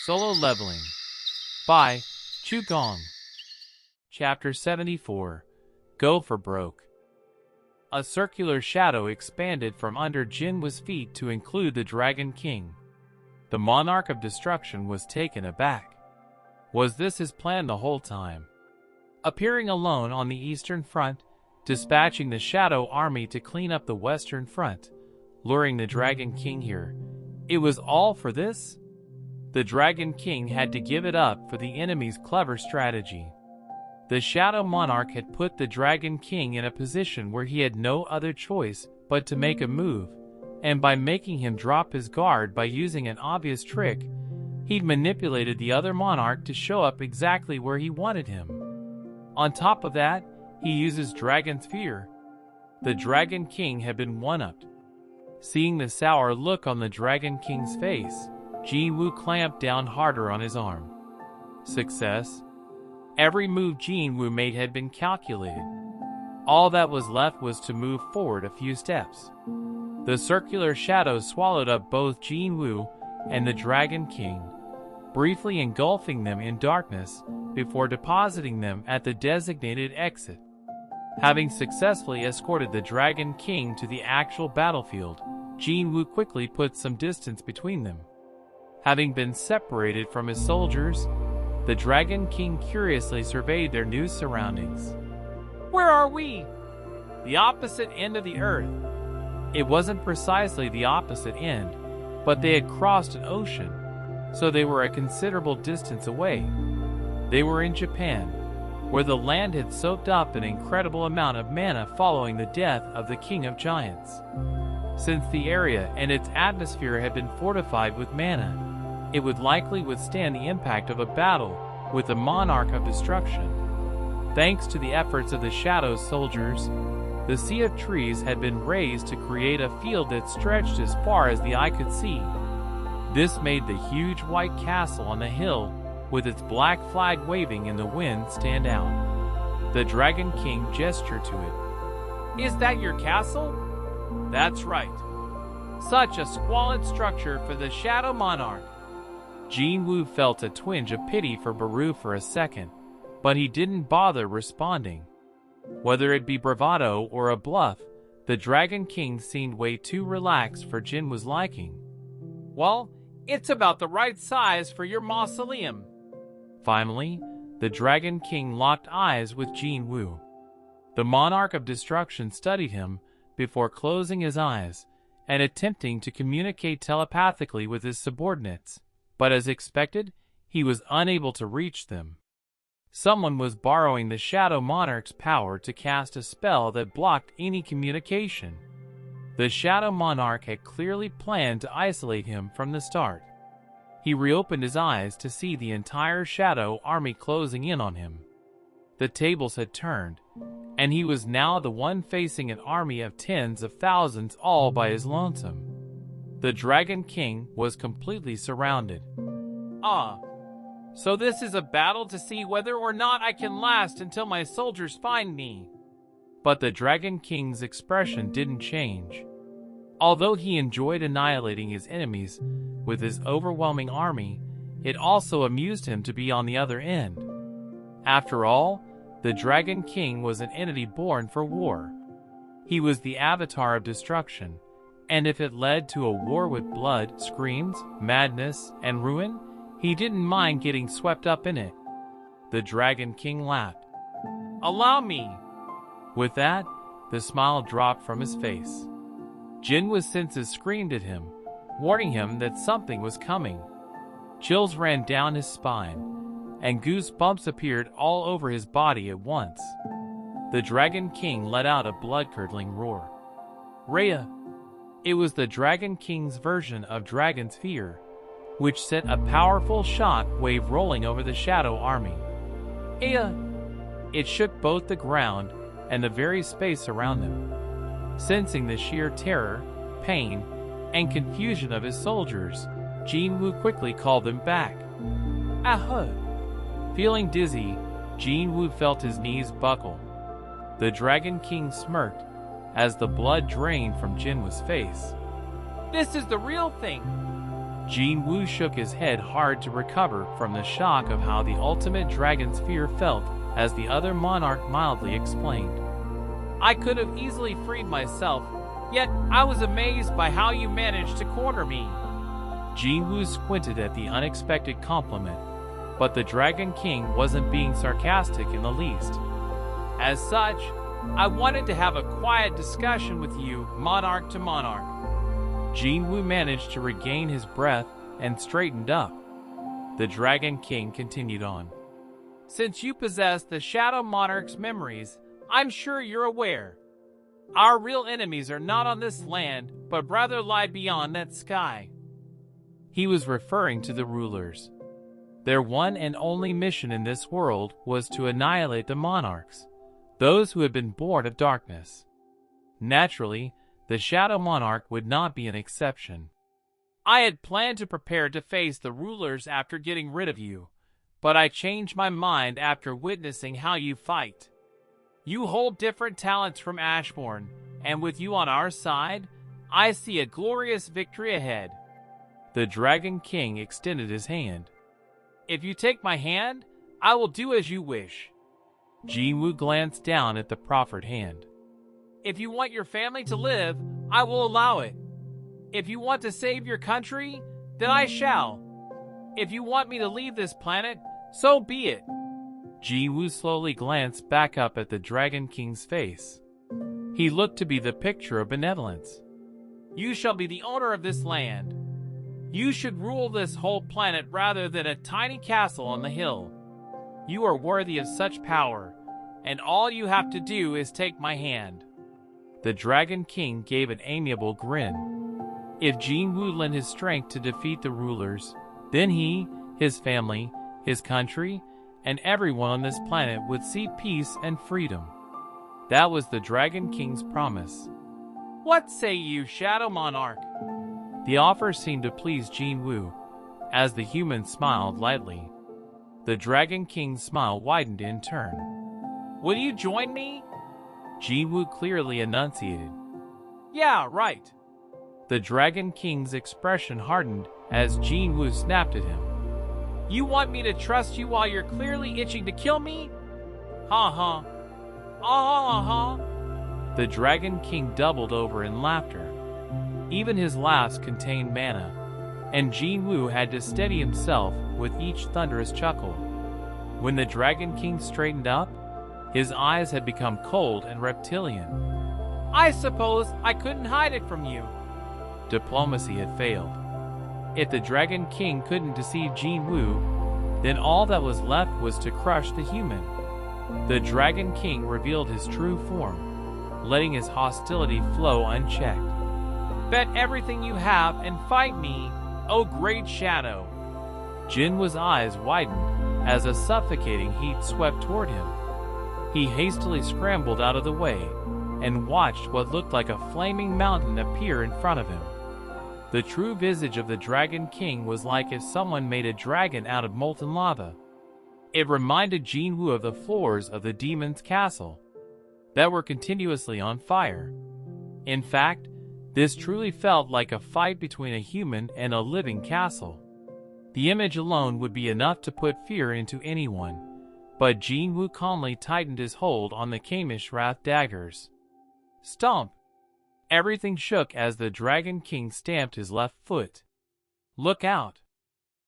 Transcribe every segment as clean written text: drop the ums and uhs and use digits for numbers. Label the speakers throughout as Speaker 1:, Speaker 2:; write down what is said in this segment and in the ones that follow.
Speaker 1: Solo Leveling by Gong. Chapter 74. Go for Broke. A circular shadow expanded from under Jinwoo's feet to include the Dragon King. The Monarch of Destruction was taken aback. Was this his plan the whole time? Appearing alone on the eastern front, dispatching the Shadow Army to clean up the western front, luring the Dragon King here. It was all for this? The Dragon King had to give it up for the enemy's clever strategy. The Shadow Monarch had put the Dragon King in a position where he had no other choice but to make a move, and by making him drop his guard by using an obvious trick, he'd manipulated the other monarch to show up exactly where he wanted him. On top of that, he uses Dragon's Fear. The Dragon King had been one-upped. Seeing the sour look on the Dragon King's face, Jinwoo clamped down harder on his arm. Success. Every move Jinwoo made had been calculated. All that was left was to move forward a few steps. The circular shadow swallowed up both Jinwoo and the Dragon King, briefly engulfing them in darkness before depositing them at the designated exit. Having successfully escorted the Dragon King to the actual battlefield, Jinwoo quickly put some distance between them. Having been separated from his soldiers, the Dragon King curiously surveyed their new surroundings. Where are we? The opposite end of the earth. It wasn't precisely the opposite end, but they had crossed an ocean, so they were a considerable distance away. They were in Japan, where the land had soaked up an incredible amount of mana following the death of the King of Giants. Since the area and its atmosphere had been fortified with mana, it would likely withstand the impact of a battle with the Monarch of Destruction. Thanks to the efforts of the Shadow's soldiers, the sea of trees had been raised to create a field that stretched as far as the eye could see. This made the huge white castle on the hill, with its black flag waving in the wind, stand out. The Dragon King gestured to it. Is that your castle? That's right. Such a squalid structure for the Shadow Monarch. Jinwoo felt a twinge of pity for Baru for a second, but he didn't bother responding. Whether it be bravado or a bluff, the Dragon King seemed way too relaxed for Jinwoo's liking. Well, it's about the right size for your mausoleum. Finally, the Dragon King locked eyes with Jinwoo. The Monarch of Destruction studied him before closing his eyes and attempting to communicate telepathically with his subordinates. But as expected, he was unable to reach them. Someone was borrowing the Shadow Monarch's power to cast a spell that blocked any communication. The Shadow Monarch had clearly planned to isolate him from the start. He reopened his eyes to see the entire Shadow Army closing in on him. The tables had turned, and he was now the one facing an army of tens of thousands all by his lonesome. The Dragon King was completely surrounded. So this is a battle to see whether or not I can last until my soldiers find me. But the Dragon King's expression didn't change. Although he enjoyed annihilating his enemies with his overwhelming army, it also amused him to be on the other end. After all, the Dragon King was an entity born for war. He was the avatar of destruction. And if it led to a war with blood, screams, madness, and ruin, he didn't mind getting swept up in it. The Dragon King laughed. Allow me. With that, the smile dropped from his face. Jinwoo's senses screamed at him, warning him that something was coming. Chills ran down his spine, and goosebumps appeared all over his body at once. The Dragon King let out a blood-curdling roar. Rhea! It was the Dragon King's version of Dragon's Fear, which sent a powerful shock wave rolling over the Shadow Army. It shook both the ground and the very space around them. Sensing the sheer terror, pain, and confusion of his soldiers, Jinwoo quickly called them back. Feeling dizzy, Jinwoo felt his knees buckle. The Dragon King smirked as the blood drained from Jinwoo's face. This is the real thing. Jin Wu shook his head hard to recover from the shock of how the ultimate dragon's fear felt as the other monarch mildly explained. I could have easily freed myself, yet I was amazed by how you managed to corner me. Jin Wu squinted at the unexpected compliment, but the Dragon King wasn't being sarcastic in the least. As such, I wanted to have a quiet discussion with you, monarch to monarch. Jin Wu managed to regain his breath and straightened up. The Dragon King continued on. Since you possess the Shadow Monarch's memories, I'm sure you're aware. Our real enemies are not on this land, but rather lie beyond that sky. He was referring to the rulers. Their one and only mission in this world was to annihilate the monarchs, those who had been born of darkness. Naturally, the Shadow Monarch would not be an exception. I had planned to prepare to face the rulers after getting rid of you, but I changed my mind after witnessing how you fight. You hold different talents from Ashbourne, and with you on our side, I see a glorious victory ahead. The Dragon King extended his hand. If you take my hand, I will do as you wish. Jin Wu glanced down at the proffered hand. If you want your family to live, I will allow it. If you want to save your country, then I shall. If you want me to leave this planet, so be it. Jin Wu slowly glanced back up at the Dragon King's face. He looked to be the picture of benevolence. You shall be the owner of this land. You should rule this whole planet rather than a tiny castle on the hill. You are worthy of such power, and all you have to do is take my hand. The Dragon King gave an amiable grin. If Jin Wu lent his strength to defeat the rulers, then he, his family, his country, and everyone on this planet would see peace and freedom. That was the Dragon King's promise. What say you, Shadow Monarch? The offer seemed to please Jin Wu, as the human smiled lightly. The Dragon King's smile widened in turn. Will you join me? Jin Wu clearly enunciated. Yeah, right. The Dragon King's expression hardened as Jin Wu snapped at him. You want me to trust you while you're clearly itching to kill me? Ha ha. The Dragon King doubled over in laughter. Even his laughs contained mana, and Jin Wu had to steady himself with each thunderous chuckle. When the Dragon King straightened up, his eyes had become cold and reptilian. I suppose I couldn't hide it from you. Diplomacy had failed. If the Dragon King couldn't deceive Jin Wu, then all that was left was to crush the human. The Dragon King revealed his true form, letting his hostility flow unchecked. Bet everything you have and fight me, O great shadow. Jin Wu's eyes widened as a suffocating heat swept toward him. He hastily scrambled out of the way and watched what looked like a flaming mountain appear in front of him. The true visage of the Dragon King was like if someone made a dragon out of molten lava. It reminded Jin Wu of the floors of the demon's castle that were continuously on fire. In fact, this truly felt like a fight between a human and a living castle. The image alone would be enough to put fear into anyone, but Jin Wu calmly tightened his hold on the Kamish Wrath daggers. Stomp! Everything shook as the Dragon King stamped his left foot. Look out!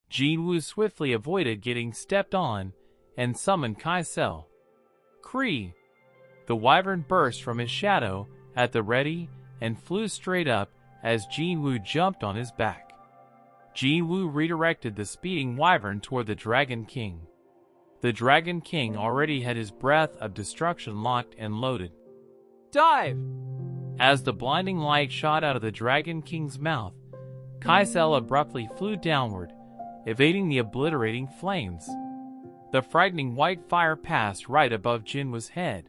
Speaker 1: Jin Wu swiftly avoided getting stepped on and summoned Kaisel. Kree! The wyvern burst from his shadow at the ready and flew straight up as Jin Wu jumped on his back. Jin Wu redirected the speeding wyvern toward the Dragon King. The Dragon King already had his breath of destruction locked and loaded. Dive! As the blinding light shot out of the Dragon King's mouth, Kaisel abruptly flew downward, evading the obliterating flames. The frightening white fire passed right above Jin Wu's head.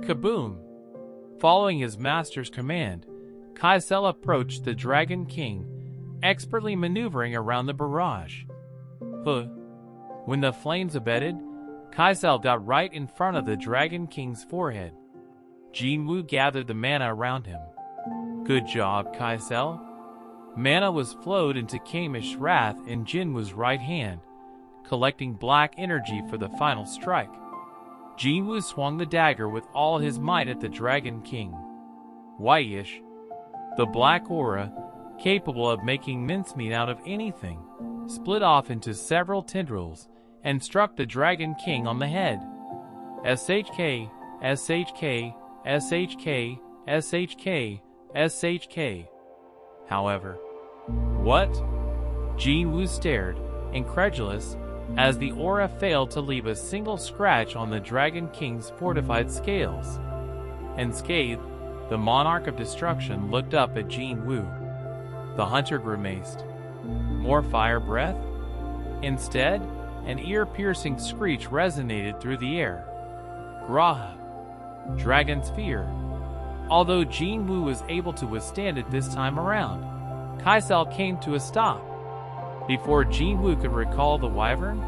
Speaker 1: Kaboom! Following his master's command, Kaisel approached the Dragon King, expertly maneuvering around the barrage. When the flames abated, Kaisel got right in front of the Dragon King's forehead. Jin Wu gathered the mana around him. Good job, Kaisel. Mana was flowed into Kamish's wrath in Jinwoo's right hand, collecting black energy for the final strike. Jinwoo swung the dagger with all his might at the Dragon King. Whitish, the black aura, capable of making mincemeat out of anything, split off into several tendrils and struck the Dragon King on the head. SHK, SHK, SHK, SHK, SHK. However, what? Jinwoo stared, incredulous, as the aura failed to leave a single scratch on the Dragon King's fortified scales. Unscathed, the Monarch of Destruction looked up at Jinwoo. The hunter grimaced. More fire breath? Instead, an ear-piercing screech resonated through the air. Graha. Dragon's fear. Although Jinwoo was able to withstand it this time around, Kaisel came to a stop. Before Jinwoo could recall the wyvern,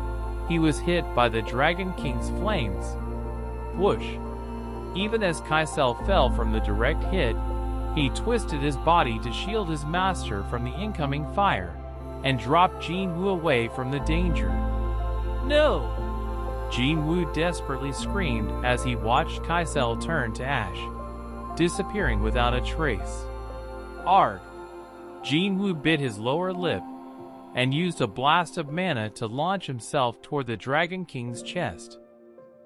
Speaker 1: he was hit by the Dragon King's flames. Whoosh! Even as Kaisel fell from the direct hit, he twisted his body to shield his master from the incoming fire, and dropped Jinwoo away from the danger. No! Jinwoo desperately screamed as he watched Kaisel turn to ash, disappearing without a trace. Arg! Jinwoo bit his lower lip and used a blast of mana to launch himself toward the Dragon King's chest.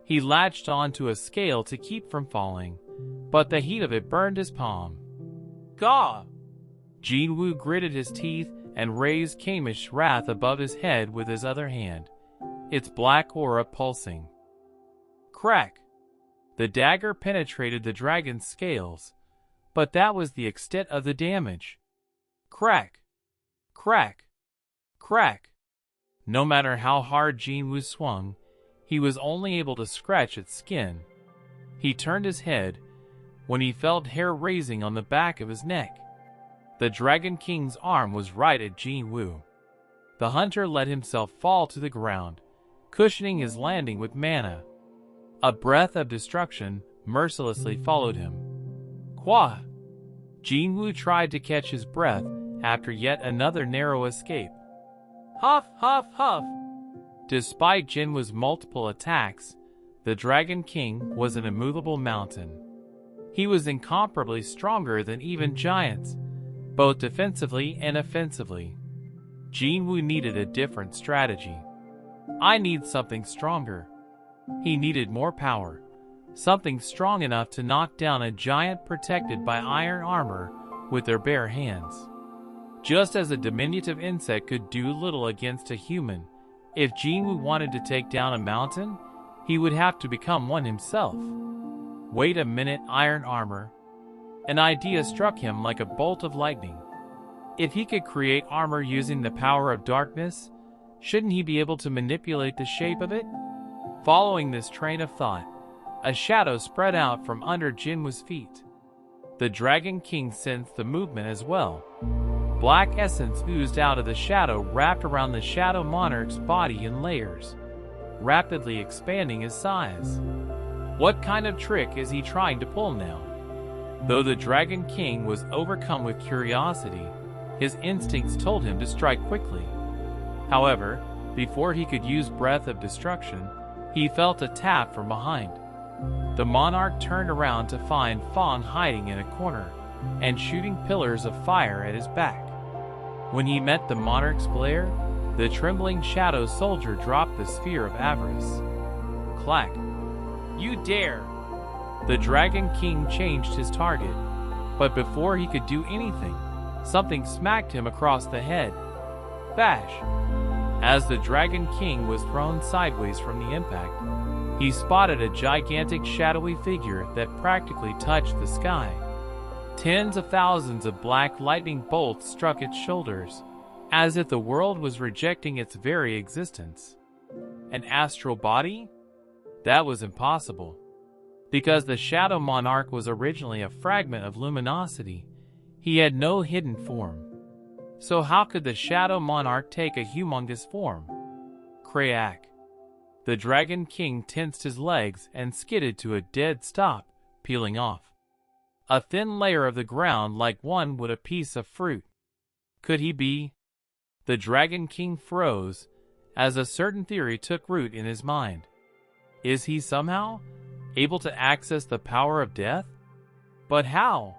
Speaker 1: He latched onto a scale to keep from falling, but the heat of it burned his palm. Gah! Jinwoo gritted his teeth and raised Kamish's wrath above his head with his other hand, its black aura pulsing. Crack! The dagger penetrated the dragon's scales, but that was the extent of the damage. Crack! Crack! Crack! No matter how hard Jinwoo swung, he was only able to scratch its skin. He turned his head when he felt hair raising on the back of his neck. The Dragon King's arm was right at Jinwoo. The hunter let himself fall to the ground, cushioning his landing with mana. A breath of destruction mercilessly followed him. Qua! Jinwoo tried to catch his breath after yet another narrow escape. Huff, huff, huff! Despite Jinwoo's multiple attacks, the Dragon King was an immovable mountain. He was incomparably stronger than even giants, both defensively and offensively. Jinwoo needed a different strategy. I need something stronger. He needed more power, something strong enough to knock down a giant protected by iron armor with their bare hands. Just as a diminutive insect could do little against a human, if Jinwoo wanted to take down a mountain, he would have to become one himself. Wait a minute, iron armor. An idea struck him like a bolt of lightning. If he could create armor using the power of darkness, shouldn't he be able to manipulate the shape of it? Following this train of thought, a shadow spread out from under Jinwoo's feet. The Dragon King sensed the movement as well. Black essence oozed out of the shadow, wrapped around the Shadow Monarch's body in layers, rapidly expanding his size. What kind of trick is he trying to pull now? Though the Dragon King was overcome with curiosity, his instincts told him to strike quickly. However, before he could use Breath of Destruction, he felt a tap from behind. The monarch turned around to find Fong hiding in a corner and shooting pillars of fire at his back. When he met the monarch's glare, the trembling shadow soldier dropped the sphere of avarice. Clack! You dare! The Dragon King changed his target, but before he could do anything, something smacked him across the head. Bash! As the Dragon King was thrown sideways from the impact, he spotted a gigantic shadowy figure that practically touched the sky. Tens of thousands of black lightning bolts struck its shoulders, as if the world was rejecting its very existence. An astral body? That was impossible. Because the Shadow Monarch was originally a fragment of luminosity, he had no hidden form. So how could the Shadow Monarch take a humongous form? Crack! The Dragon King tensed his legs and skidded to a dead stop, peeling off. A thin layer of the ground like one would a piece of fruit. Could he be? The Dragon King froze as a certain theory took root in his mind. Is he somehow able to access the power of death? But how?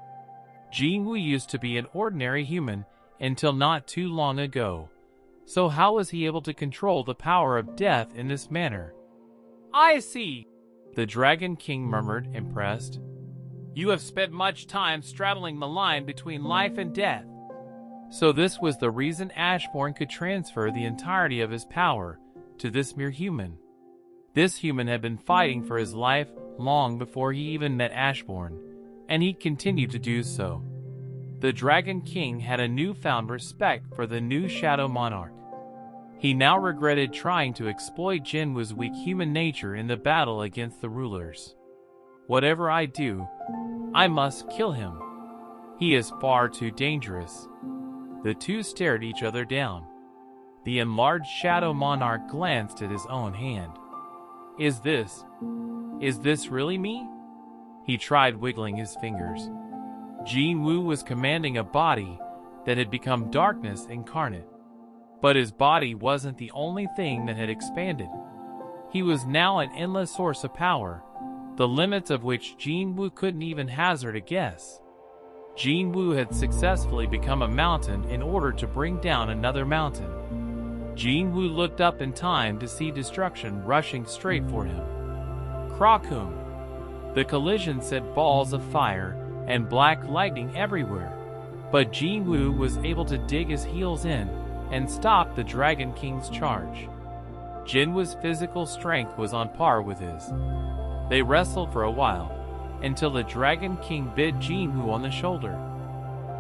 Speaker 1: Jinwoo used to be an ordinary human until not too long ago. So how was he able to control the power of death in this manner? I see, the Dragon King murmured, impressed. You have spent much time straddling the line between life and death. So this was the reason Ashbourne could transfer the entirety of his power to this mere human. This human had been fighting for his life long before he even met Ashbourne, and he continued to do so. The Dragon King had a newfound respect for the new Shadow Monarch. He now regretted trying to exploit Jinwoo's weak human nature in the battle against the rulers. Whatever I do, I must kill him. He is far too dangerous. The two stared each other down. The enlarged Shadow Monarch glanced at his own hand. Is this really me? He tried wiggling his fingers. Jinwoo was commanding a body that had become darkness incarnate. But his body wasn't the only thing that had expanded. He was now an endless source of power, the limits of which Jinwoo couldn't even hazard a guess. Jinwoo had successfully become a mountain in order to bring down another mountain. Jinwoo looked up in time to see destruction rushing straight for him. Krakum! The collision sent balls of fire and black lightning everywhere, but Jinwoo was able to dig his heels in and stop the Dragon King's charge. Jinwoo's physical strength was on par with his. They wrestled for a while, until the Dragon King bit Jinwoo on the shoulder.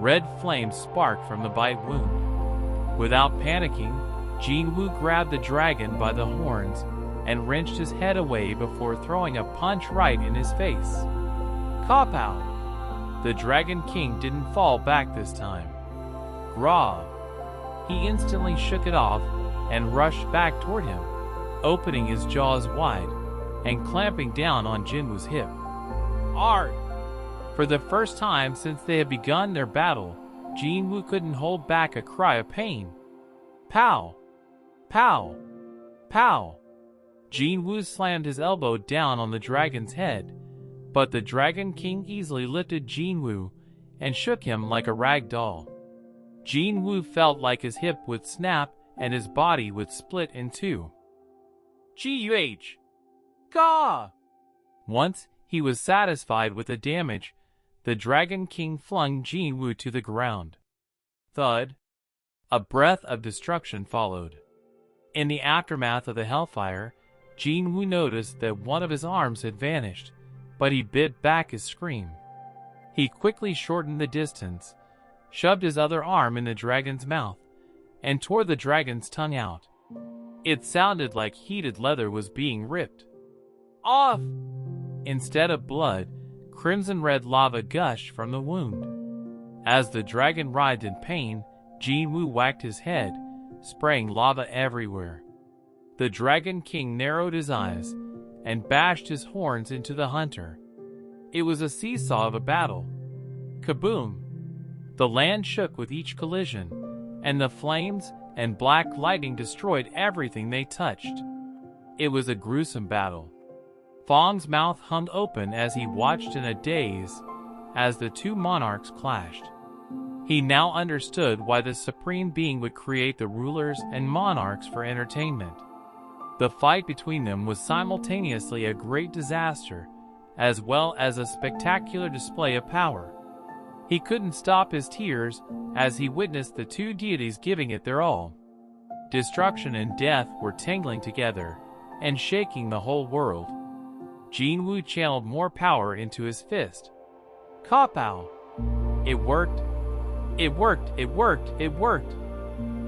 Speaker 1: Red flames sparked from the bite wound. Without panicking, Jinwoo grabbed the dragon by the horns and wrenched his head away before throwing a punch right in his face. Kapow! The Dragon King didn't fall back this time. Gra! He instantly shook it off and rushed back toward him, opening his jaws wide and clamping down on Jinwoo's hip. Ard! For the first time since they had begun their battle, Jinwoo couldn't hold back a cry of pain. Pow! Pow! Pow! Jinwoo slammed his elbow down on the dragon's head, but the Dragon King easily lifted Jinwoo and shook him like a rag doll. Jinwoo felt like his hip would snap and his body would split in two. G-U-H! Gah! Once he was satisfied with the damage, the Dragon King flung Jinwoo to the ground. Thud! A breath of destruction followed. In the aftermath of the hellfire, Jinwoo noticed that one of his arms had vanished, but he bit back his scream. He quickly shortened the distance, shoved his other arm in the dragon's mouth, and tore the dragon's tongue out. It sounded like heated leather was being ripped off. Instead of blood, crimson-red lava gushed from the wound. As the dragon writhed in pain, Jinwoo whacked his head, spraying lava everywhere. The Dragon King narrowed his eyes and bashed his horns into the hunter. It was a seesaw of a battle. Kaboom! The land shook with each collision, and the flames and black lightning destroyed everything they touched. It was a gruesome battle. Fong's mouth hung open as he watched in a daze as the two monarchs clashed. He now understood why the Supreme Being would create the rulers and monarchs for entertainment. The fight between them was simultaneously a great disaster, as well as a spectacular display of power. He couldn't stop his tears as he witnessed the two deities giving it their all. Destruction and death were tangling together and shaking the whole world. Jinwoo channeled more power into his fist. Kapow! It worked. It worked, it worked, it worked.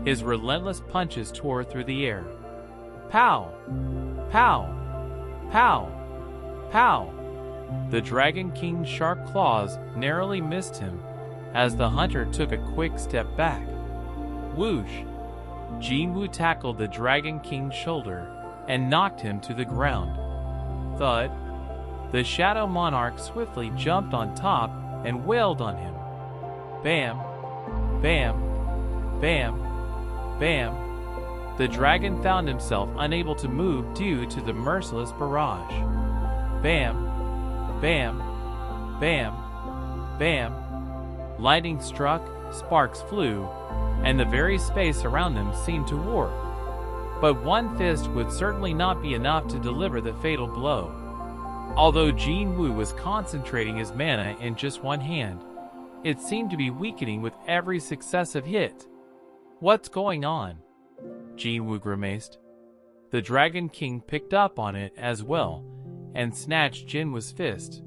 Speaker 1: His relentless punches tore through the air. Pow! Pow! Pow! Pow! The Dragon King's sharp claws narrowly missed him as the hunter took a quick step back. Whoosh! Jinwoo tackled the Dragon King's shoulder and knocked him to the ground. Thud! The Shadow Monarch swiftly jumped on top and wailed on him. Bam! Bam! Bam! Bam! The dragon found himself unable to move due to the merciless barrage. Bam! Bam! Bam! Bam! Lightning struck, sparks flew, and the very space around them seemed to warp. But one fist would certainly not be enough to deliver the fatal blow. Although Jin Woo was concentrating his mana in just one hand, it seemed to be weakening with every successive hit. What's going on? Jin Woo grimaced. The Dragon King picked up on it as well and snatched Jin Woo's fist.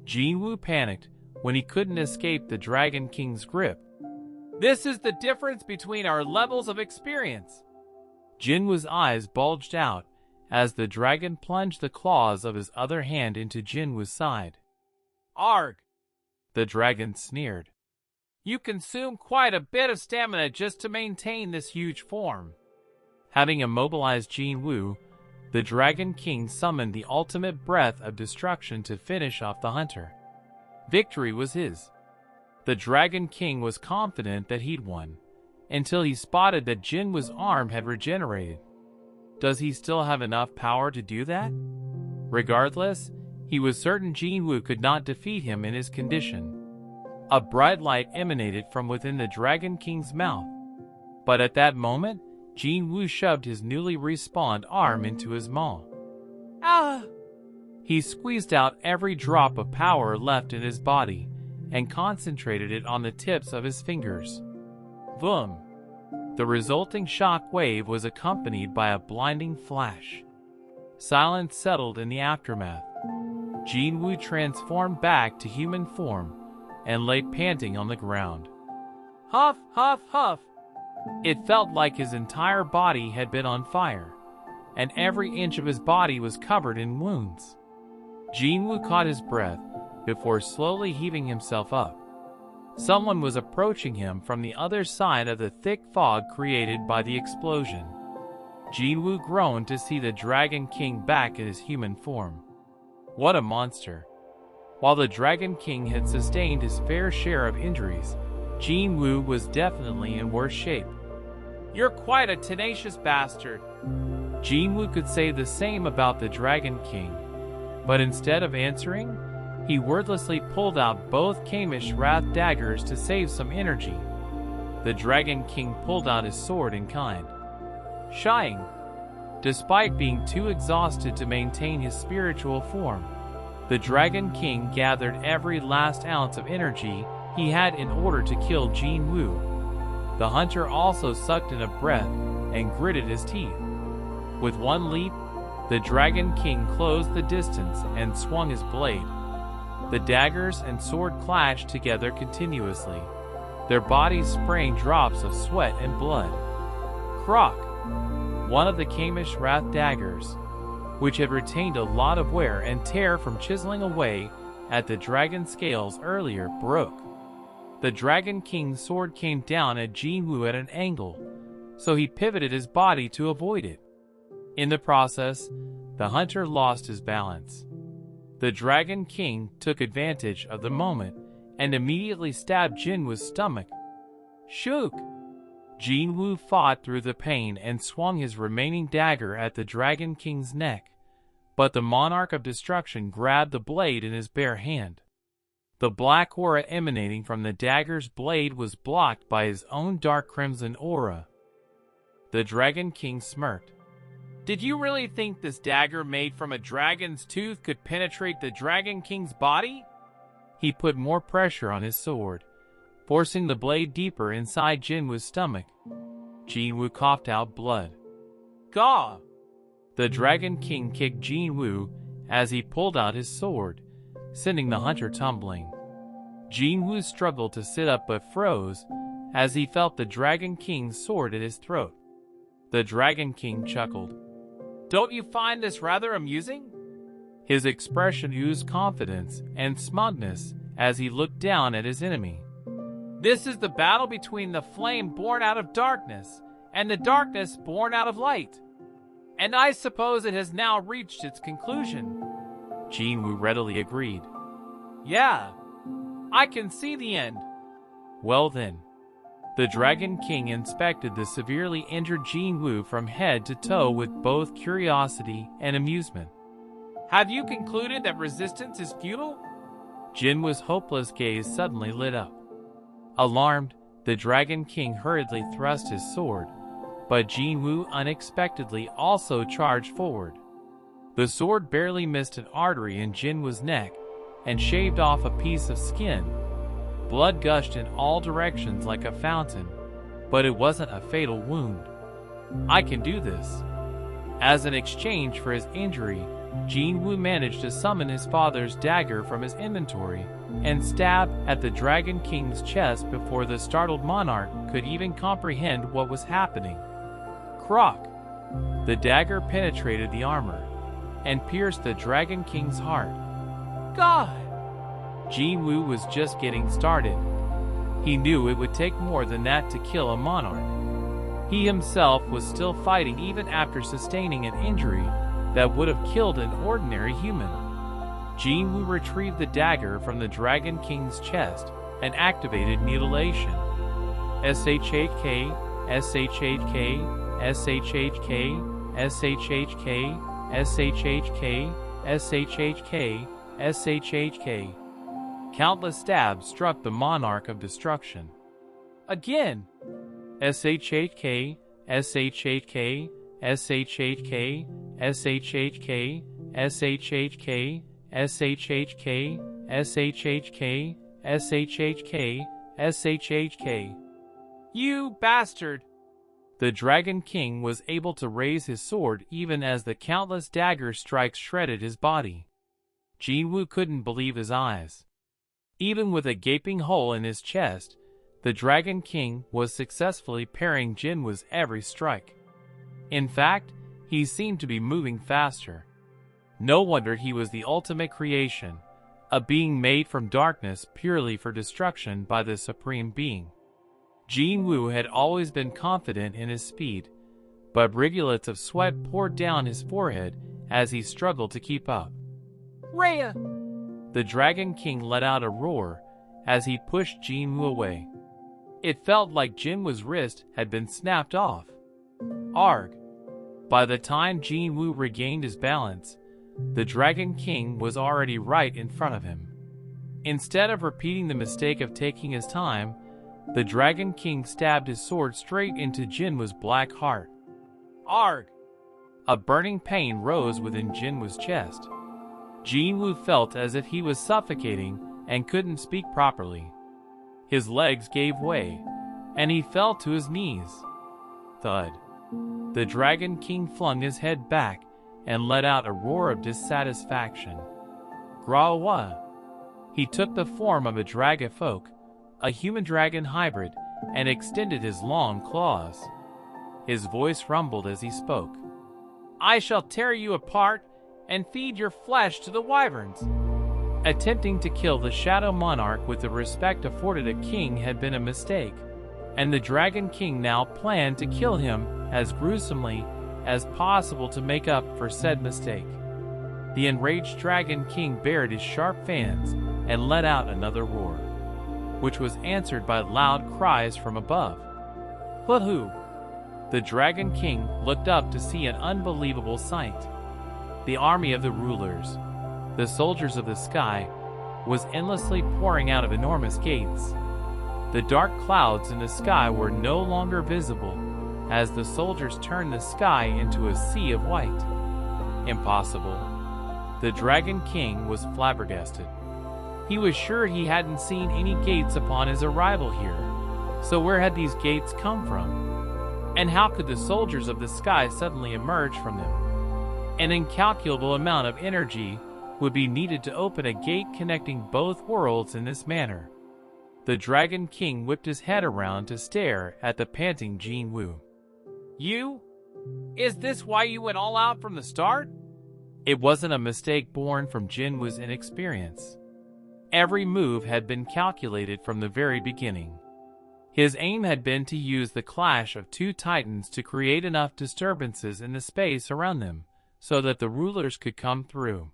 Speaker 1: Jin Woo panicked when he couldn't escape the Dragon King's grip. This is the difference between our levels of experience. Jin Woo's eyes bulged out as the dragon plunged the claws of his other hand into Jin Woo's side. Arg! The dragon sneered. You consume quite a bit of stamina just to maintain this huge form. Having immobilized Jin Woo, the Dragon King summoned the ultimate breath of destruction to finish off the hunter. Victory was his. The Dragon King was confident that he'd won, until he spotted that Jin Woo's arm had regenerated. Does he still have enough power to do that? Regardless, he was certain Jin Woo could not defeat him in his condition. A bright light emanated from within the Dragon King's mouth. But at that moment, Jin Woo shoved his newly respawned arm into his maw. Ah! He squeezed out every drop of power left in his body and concentrated it on the tips of his fingers. Boom! The resulting shock wave was accompanied by a blinding flash. Silence settled in the aftermath. Jin Woo transformed back to human form and lay panting on the ground. Huff, huff, huff! It felt like his entire body had been on fire, and every inch of his body was covered in wounds. Jin Woo caught his breath before slowly heaving himself up. Someone was approaching him from the other side of the thick fog created by the explosion. Jin Woo groaned to see the Dragon King back in his human form. What a monster! While the Dragon King had sustained his fair share of injuries, Jin Woo was definitely in worse shape. You're quite a tenacious bastard. Jin Woo could say the same about the Dragon King, but instead of answering, he wordlessly pulled out both Kamish Wrath daggers to save some energy. The Dragon King pulled out his sword in kind. Shying. Despite being too exhausted to maintain his spiritual form, the Dragon King gathered every last ounce of energy he had in order to kill Jin Woo. The hunter also sucked in a breath and gritted his teeth. With one leap, the Dragon King closed the distance and swung his blade. The daggers and sword clashed together continuously, their bodies spraying drops of sweat and blood. Crock! One of the Kamish Wrath daggers, which had retained a lot of wear and tear from chiseling away at the dragon scales earlier, broke. The Dragon King's sword came down at Jin Woo at an angle, so he pivoted his body to avoid it. In the process, the hunter lost his balance. The Dragon King took advantage of the moment and immediately stabbed Jin Woo's stomach. Shook! Jin Woo fought through the pain and swung his remaining dagger at the Dragon King's neck, but the Monarch of Destruction grabbed the blade in his bare hand. The black aura emanating from the dagger's blade was blocked by his own dark crimson aura. The Dragon King smirked. Did you really think this dagger made from a dragon's tooth could penetrate the Dragon King's body? He put more pressure on his sword, forcing the blade deeper inside Jin Woo's stomach. Jin Woo coughed out blood. Gah! The Dragon King kicked Jin Woo as he pulled out his sword, sending the hunter tumbling. Jin Woo struggled to sit up but froze as he felt the Dragon King's sword at his throat. The Dragon King chuckled. Don't you find this rather amusing? His expression oozed confidence and smugness as he looked down at his enemy. This is the battle between the flame born out of darkness and the darkness born out of light. And I suppose it has now reached its conclusion. Jin Woo readily agreed. Yeah, I can see the end. Well then, The Dragon King inspected the severely injured Jin Wu from head to toe with both curiosity and amusement. "Have you concluded that resistance is futile?" Jin Wu's hopeless gaze suddenly lit up. Alarmed, the Dragon King hurriedly thrust his sword, but Jin Wu unexpectedly also charged forward. The sword barely missed an artery in Jin Wu's neck and shaved off a piece of skin. Blood gushed in all directions like a fountain, but it wasn't a fatal wound. "I can do this." As an exchange for his injury, Jin Wu managed to summon his father's dagger from his inventory and stab at the Dragon King's chest before the startled monarch could even comprehend what was happening. Crock! The dagger penetrated the armor and pierced the Dragon King's heart. God! Jin Wu was just getting started. He knew it would take more than that to kill a monarch. He himself was still fighting even after sustaining an injury that would have killed an ordinary human. Jin Wu retrieved the dagger from the Dragon King's chest and activated mutilation. SHHK, SHHK, SHHK, SHHK, SHHK, SHHK, SHHK. Countless stabs struck the monarch of destruction. Again! SHHK, SHHK, SHHK, SHHK, SHHK, SHHK, SHHK, SHHK, SHHK. You bastard! The Dragon King was able to raise his sword even as the countless dagger strikes shredded his body. Jin Wu couldn't believe his eyes. Even with a gaping hole in his chest, the Dragon King was successfully parrying Jin Wu's every strike. In fact, he seemed to be moving faster. No wonder he was the ultimate creation, a being made from darkness purely for destruction by the Supreme Being. Jin Wu had always been confident in his speed, but rivulets of sweat poured down his forehead as he struggled to keep up. Rhea! The Dragon King let out a roar as he pushed Jin Wu away. It felt like Jin Wu's wrist had been snapped off. Arg! By the time Jin Wu regained his balance, the Dragon King was already right in front of him. Instead of repeating the mistake of taking his time, the Dragon King stabbed his sword straight into Jin Wu's black heart. Arg! A burning pain rose within Jin Wu's chest. Jin Wu felt as if he was suffocating and couldn't speak properly. His legs gave way, and he fell to his knees. Thud. The Dragon King flung his head back and let out a roar of dissatisfaction. Grawa. He took the form of a dragonfolk, a human-dragon hybrid, and extended his long claws. His voice rumbled as he spoke. "I shall tear you apart and feed your flesh to the wyverns." Attempting to kill the Shadow Monarch with the respect afforded a king had been a mistake, and the Dragon King now planned to kill him as gruesomely as possible to make up for said mistake. The enraged Dragon King bared his sharp fangs and let out another roar, which was answered by loud cries from above. Woohoo! The Dragon King looked up to see an unbelievable sight. The army of the rulers, the soldiers of the sky, was endlessly pouring out of enormous gates. The dark clouds in the sky were no longer visible as the soldiers turned the sky into a sea of white. Impossible. The Dragon King was flabbergasted. He was sure he hadn't seen any gates upon his arrival here. So where had these gates come from? And how could the soldiers of the sky suddenly emerge from them? An incalculable amount of energy would be needed to open a gate connecting both worlds in this manner. The Dragon King whipped his head around to stare at the panting Jin Wu. "You? Is this why you went all out from the start?" It wasn't a mistake born from Jin Wu's inexperience. Every move had been calculated from the very beginning. His aim had been to use the clash of two titans to create enough disturbances in the space around them so that the rulers could come through.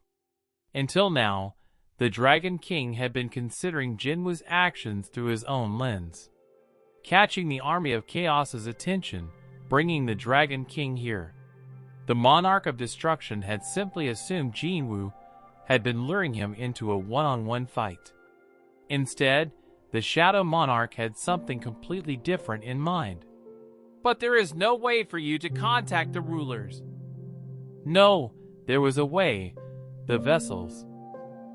Speaker 1: Until now, the Dragon King had been considering Jin Wu's actions through his own lens. catching the army of chaos's attention, bringing the Dragon King here. The Monarch of Destruction had simply assumed Jinwoo had been luring him into a one-on-one fight. Instead, the Shadow Monarch had something completely different in mind.
Speaker 2: But there is no way for you to contact the rulers.
Speaker 1: No, there was a way. The vessels.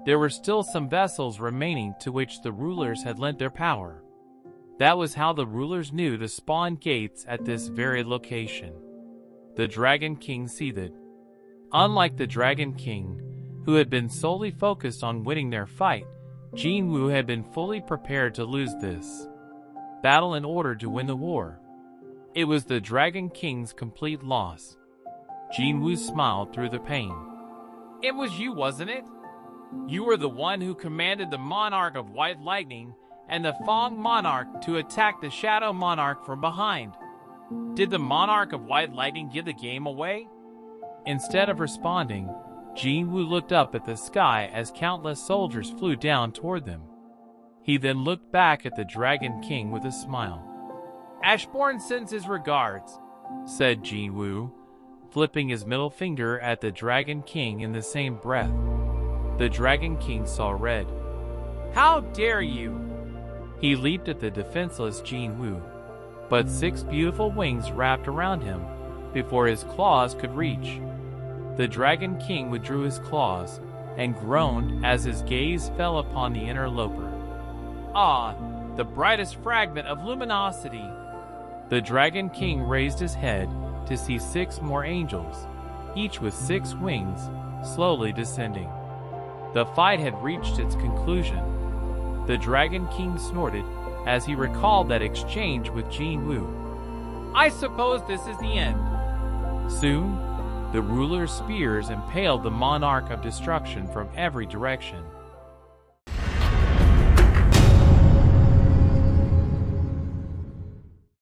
Speaker 1: There were still some vessels remaining to which the rulers had lent their power. That was how the rulers knew to spawn gates at this very location. The Dragon King seethed. Unlike the Dragon King, who had been solely focused on winning their fight, Jinwoo had been fully prepared to lose this battle in order to win the war. It was the Dragon King's complete loss. Jinwoo smiled through the pain.
Speaker 2: It was you, wasn't it? You were the one who commanded the Monarch of White Lightning and the Fong Monarch to attack the Shadow Monarch from behind. Did the Monarch of White Lightning give the game away?
Speaker 1: Instead of responding, Jinwoo looked up at the sky as countless soldiers flew down toward them. He then looked back at the Dragon King with a smile.
Speaker 2: Ashbourne sends his regards,
Speaker 1: said Jinwoo, flipping his middle finger at the Dragon King in the same breath. The Dragon King saw red.
Speaker 2: How dare you!
Speaker 1: He leaped at the defenseless Jinwoo, but 6 beautiful wings wrapped around him before his claws could reach. The Dragon King withdrew his claws and groaned as his gaze fell upon the interloper.
Speaker 2: Ah, the brightest fragment of luminosity!
Speaker 1: The Dragon King raised his head to see 6 more angels, each with 6 wings, slowly descending. The fight had reached its conclusion. The Dragon King snorted as he recalled that exchange with Jinwoo.
Speaker 2: I suppose this is the end.
Speaker 1: Soon, the ruler's spears impaled the Monarch of Destruction from every direction.